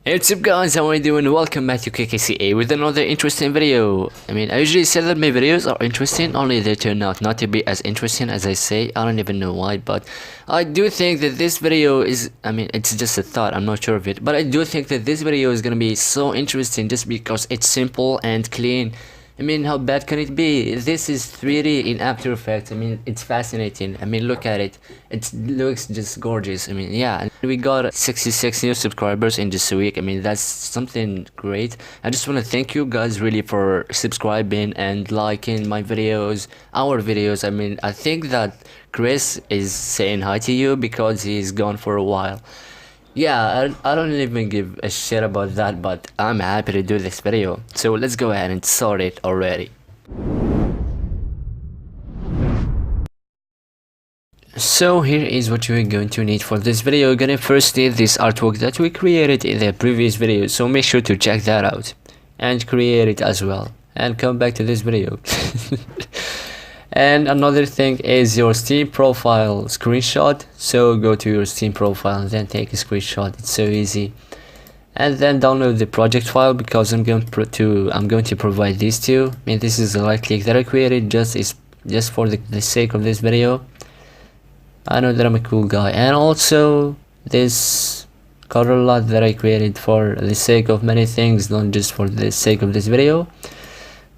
Hey, what's up guys, how are you doing? Welcome back to KKCA with another interesting video. I usually say that my videos are interesting, only they turn out not to be as interesting as I say. I don't even know why, but I do think that this video is, it's just a thought, I'm not sure of it. But I do think that this video is gonna be so interesting just because it's simple and clean. How bad can it be? This is 3D in After Effects. It's fascinating. Look at it. It looks just gorgeous. Yeah. We got 66 new subscribers in just a week. That's something great. I just want to thank you guys really for subscribing and liking my videos, our videos. I think that Chris is saying hi to you because he's gone for a while. Yeah, I don't even give a shit about that, but I'm happy to do this video. So let's go ahead and start it already. So here is what you're going to need for this video. You're gonna first need this artwork that we created in the previous video, so make sure to check that out and create it as well and come back to this video. And another thing is your Steam profile screenshot. So go to your Steam profile and then take a screenshot. It's so easy. And then download the project file because I'm going to provide these two. This is a light click that I created just for the sake of this video. I know that I'm a cool guy. And also this color lot that I created for the sake of many things, not just for the sake of this video.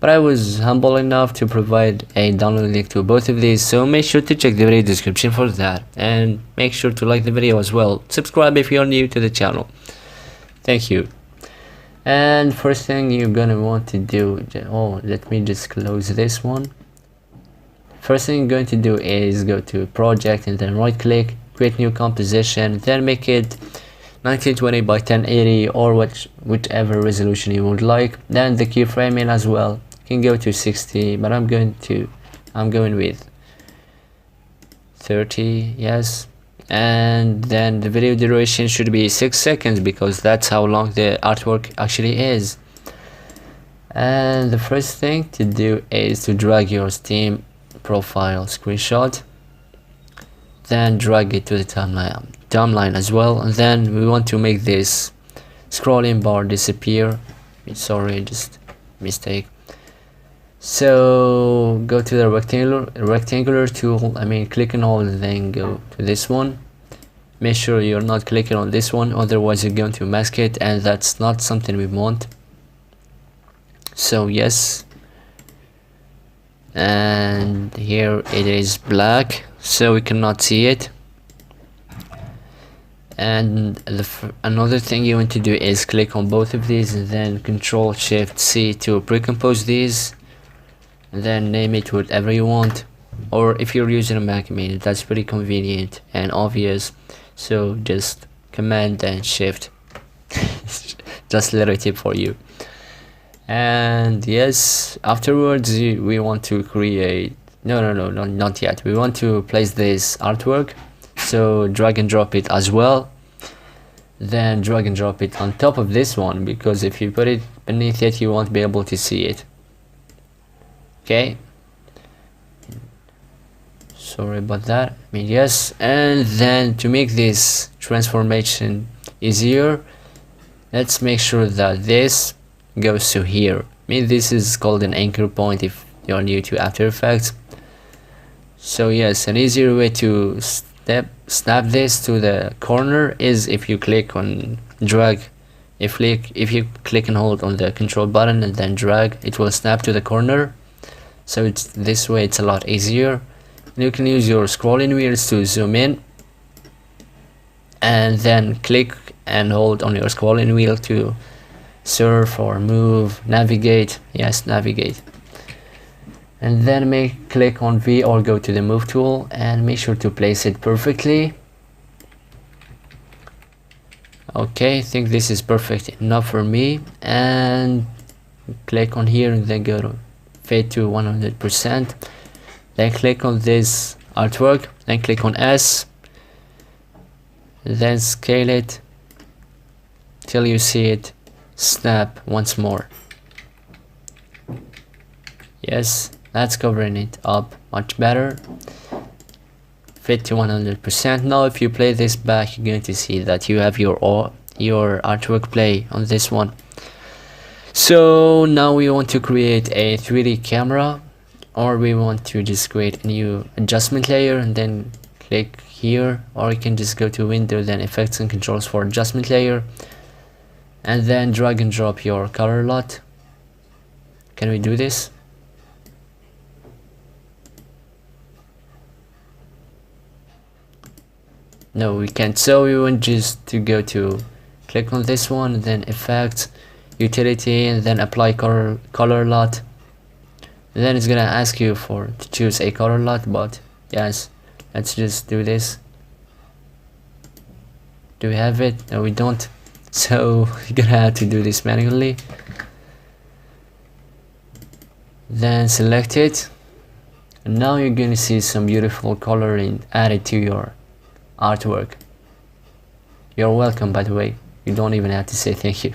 But I was humble enough to provide a download link to both of these, so make sure to check the video description for that, and make sure to like the video as well. Subscribe if you're new to the channel. Thank you. And first thing you're gonna want to do, let me just close this one. First thing you're going to do is go to project and then right click, create new composition, then make it 1920 by 1080 or whichever resolution you would like. Then the keyframing as well can go to 60, but I'm going with 30, yes. And then the video duration should be 6 seconds because that's how long the artwork actually is. And the first thing to do is to drag your Steam profile screenshot, then drag it to the timeline as well, and then we want to make this scrolling bar disappear. Sorry, just mistake. So go to the rectangular tool, click on all and then go to this one. Make sure you're not clicking on this one, otherwise you're going to mask it, and that's not something we want. So yes, and here it is black, so we cannot see it. And another thing you want to do is click on both of these and then Ctrl+Shift+C to pre-compose these, and then name it whatever you want. Or if you're using a Mac, that's pretty convenient and obvious, so just Command and Shift. Just a little tip for you. And yes, afterwards we want to create not yet, we want to place this artwork, so drag and drop it as well, then drag and drop it on top of this one, because if you put it beneath it you won't be able to see it. Okay, sorry about that. Yes, and then to make this transformation easier, let's make sure that this goes to here. This is called an anchor point if you're new to After Effects. So yes, an easier way to snap this to the corner is if you click on drag. If you click and hold on the control button and then drag, it will snap to the corner. So it's this way, it's a lot easier. And you can use your scrolling wheels to zoom in, and then click and hold on your scrolling wheel to surf or move, navigate. Yes, navigate. And then click on V or go to the move tool and make sure to place it perfectly. Okay, I think this is perfect enough for me. And click on here and then go to fade to 100%. Then click on this artwork, then click on S, then scale it till you see it snap once more. Yes, that's covering it up much better. Fit to 100%. Now if you play this back, you're going to see that you have your your artwork play on this one. So now we want to create a 3D camera, or we want to just create a new adjustment layer, and then click here, or you can just go to window, then effects and controls for adjustment layer, and then drag and drop your color lot. Can we do this? No, we can't. So we want just to go to click on this one, then effects, utility, and then apply color lot. And then it's gonna ask you to choose a color lot, but yes, let's just do this. Do we have it? No, we don't. So you're gonna have to do this manually. Then select it, and now you're gonna see some beautiful coloring added to your artwork. You're welcome, by the way. You don't even have to say thank you.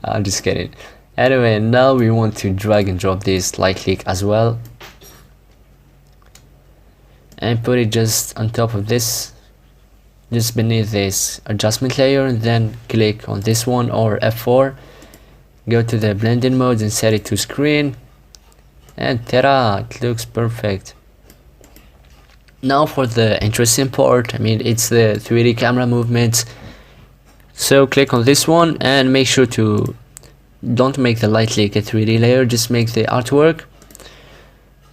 I'm just kidding. Anyway, now we want to drag and drop this light click as well, and put it just on top of this, just beneath this adjustment layer, and then click on this one, or F4, go to the blending mode and set it to screen, and ta-da, it looks perfect. Now for the interesting part, I mean, it's the 3D camera movements. So click on this one and make sure to don't make the light click a 3D layer, just make the artwork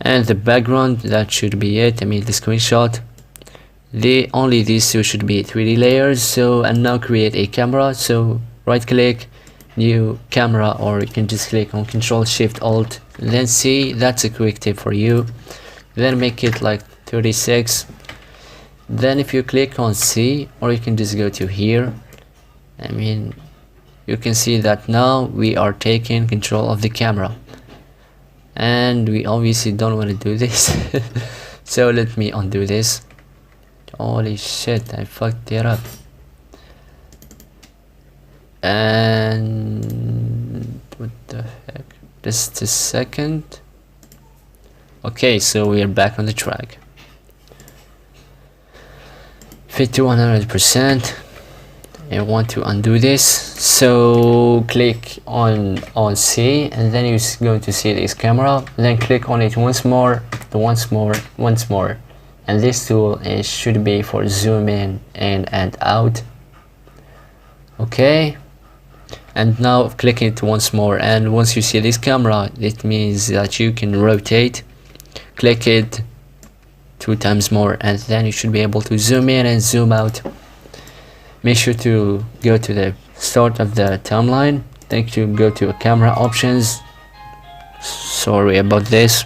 and the background. That should be it. I mean, the screenshot, only these two should be 3D layers. So, and now create a camera. So right click, new camera, or you can just click on Control Shift Alt, then C. That's a quick tip for you. Then make it like 36. Then if you click on C, or you can just go to here, I mean, you can see that now we are taking control of the camera, and we obviously don't want to do this. So let me undo this. Holy shit, I fucked it up. And what the heck, just a second. Okay, so we are back on the track. Fit to 100%. I want to undo this, so click on C, and then you're going to see this camera, then click on it once more, once more, and this tool should be for zoom in and out. Okay, and now click it once more, and once you see this camera, it means that you can rotate. Click it 2 times more, and then you should be able to zoom in and zoom out. Make sure to go to the start of the timeline, then to go to camera options. Sorry about this.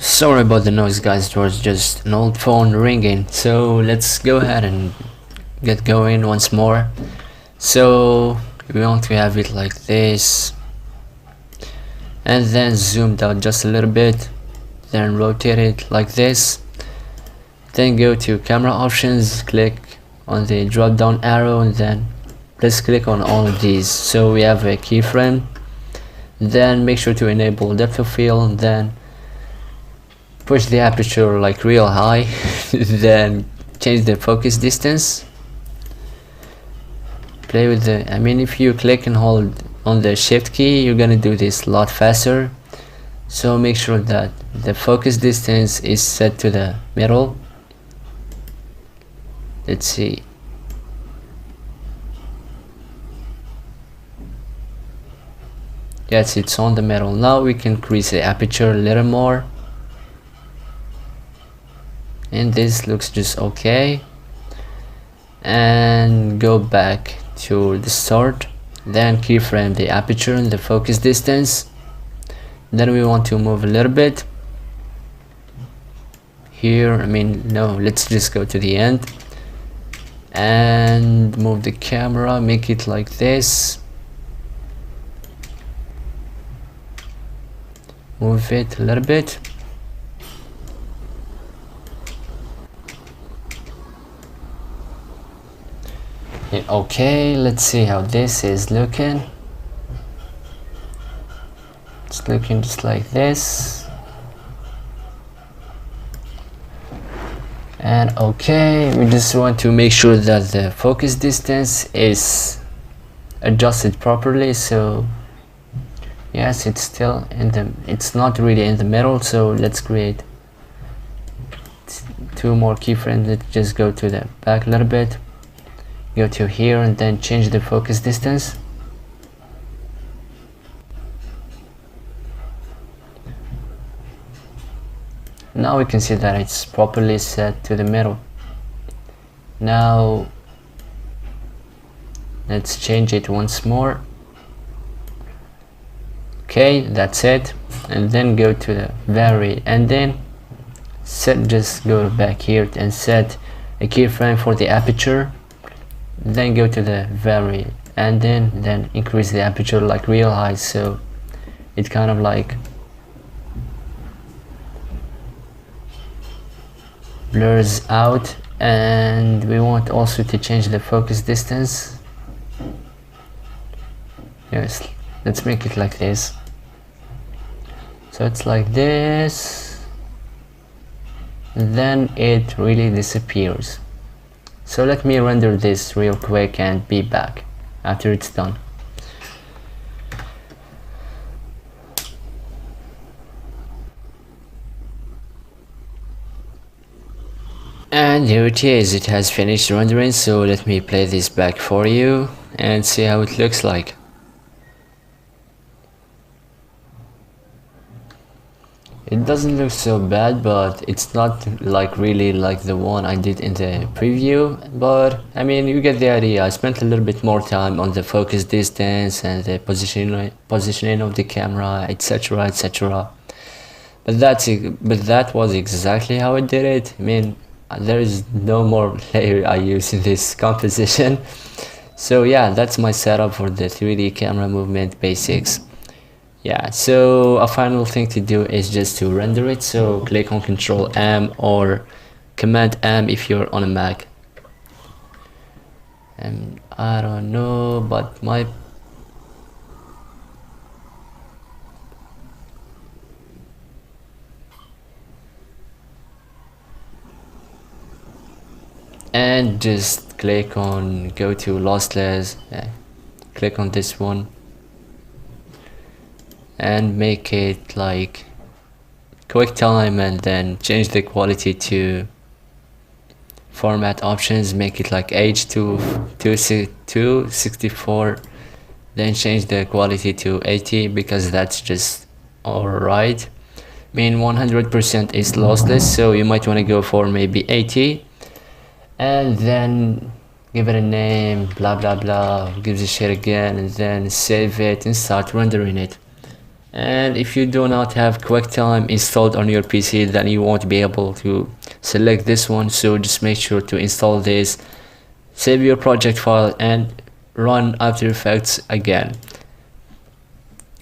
Sorry about the noise, guys. It was just an old phone ringing. So let's go ahead and get going once more. So we want to have it like this, and then zoomed out just a little bit, then rotate it like this, then go to camera options, click on the drop down arrow, and then let's click on all of these. So we have a keyframe, then make sure to enable depth of field, and then push the aperture like real high. Then change the focus distance, play with the, I mean, if you click and hold on the shift key, you're gonna do this a lot faster. So make sure that the focus distance is set to the middle. Let's see. Yes, it's on the middle. Now we can increase the aperture a little more, and this looks just okay. And go back to the start, then keyframe the aperture and the focus distance. Then we want to move a little bit here. I mean, no, let's just go to the end and move the camera, make it like this, move it a little bit. Yeah, okay, let's see how this is looking. It's looking just like this. And okay, we just want to make sure that the focus distance is adjusted properly. So yes, it's still in the, it's not really in the middle, so let's create 2 more keyframes. Let's just go to the back a little bit, go to here, and then change the focus distance. Now we can see that it's properly set to the middle. Now let's change it once more. Okay, that's it. And then go to the vary, and then set, just go back here and set a keyframe for the aperture. Then go to the vary, and then increase the aperture like real high, so it kind of like blurs out. And we want also to change the focus distance. Yes, let's make it like this. So it's like this, then it really disappears. So let me render this real quick and be back after it's done. And here it is, it has finished rendering. So let me play this back for you and see how it looks like. It doesn't look so bad, but it's not like really like the one I did in the preview, but I mean, you get the idea. I spent a little bit more time on the focus distance and the positioning of the camera, etc, etc. But that was exactly how I did it. I mean, there is no more layer I use in this composition. So yeah, that's my setup for the 3D camera movement basics. Yeah, so a final thing to do is just to render it. So click on Control M or Command M if you're on a Mac. And I don't know, but my and just click on go to lossless, click on this one and make it like QuickTime, and then change the quality to format options, make it like H264, then change the quality to 80 because that's just alright. I mean, 100% is lossless, so you might want to go for maybe 80, and then give it a name, blah blah blah, gives a shit again, and then save it and start rendering it. And if you do not have QuickTime installed on your PC, then you won't be able to select this one, so just make sure to install this, save your project file, and run After Effects again.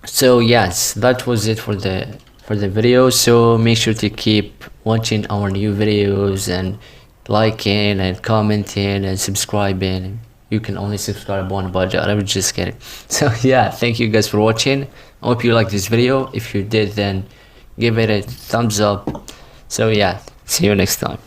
So yes, that was it for the video. So make sure to keep watching our new videos and liking and commenting and subscribing. You can only subscribe on budget, I was just kidding. So yeah, thank you guys for watching. I hope you liked this video. If you did, then give it a thumbs up. So yeah, see you next time.